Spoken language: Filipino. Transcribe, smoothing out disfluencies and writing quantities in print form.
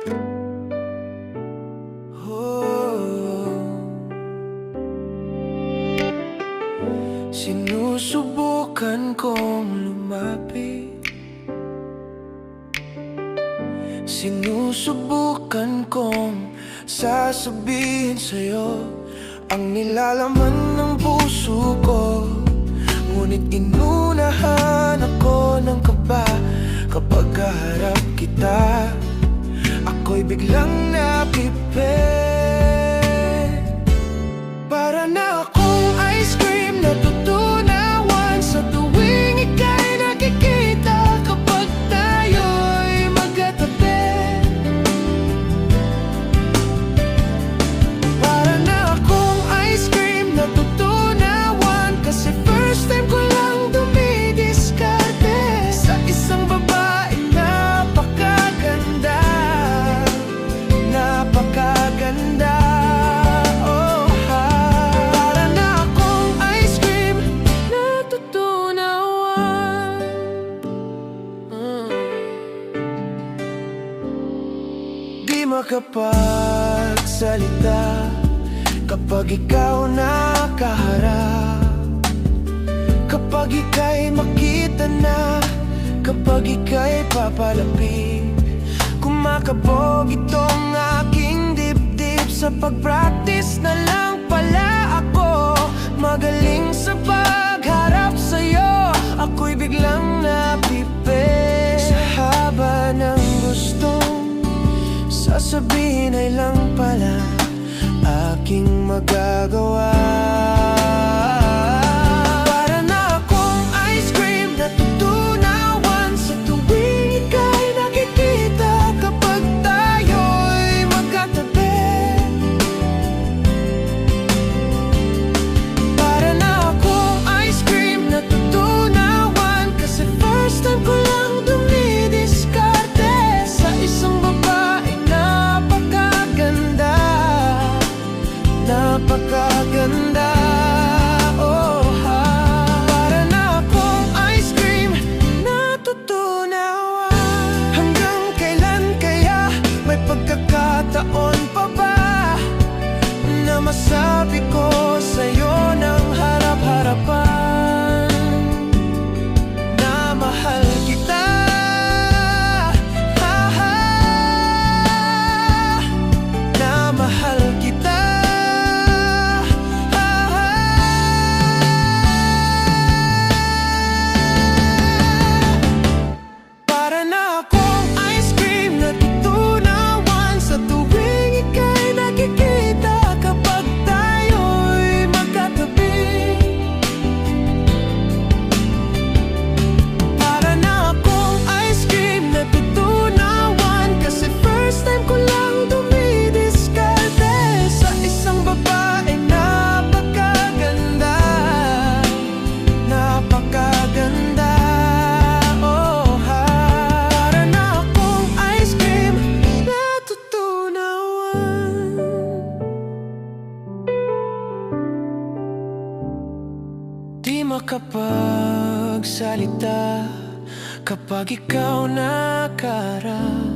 Sinusubukan kong lumapit, sinusubukan kong sasabihin sa'yo ang nilalaman ng puso ko. Ngunit inunahan ako ng kaba kapag kaharap kita. Ako'y biglang napipit, para na akong ice cream na tutunawan sa tuwing ika'y nakikita. Kapag tayo'y magkatabi, para na akong ice cream na tutunawan, kasi first time ko lang dumidiskarte sa isang babae napakaganda, napakaganda. Di makapagsalita kapag ikaw nakaharap, kapag ika'y makita na, kapag ika'y papalapit. Kumakabog itong aking dibdib, sa pag-practice na lang pala ako magaling sa pagharap sa'yo. Ako'y biglang napipit sa haba ng gustong sasabihin ay lang pala aking magagawa. Para na akong ice cream na tutunawan sa tuwing ika'y nakikita. Kapag tayo'y magkatabi, para na akong ice cream na tutunawan, kasi first time ko lang dumidiskarte sa isang babae napakaganda. Oh, ha. Para na akong ice cream na tutunawan. Hanggang kailan kaya may pagkakataon pa ba na masabi ko sa'yo ng harap-harapan na mahal kita? Na mahal kita. Di makapagsalita kapag ikaw nakaharap,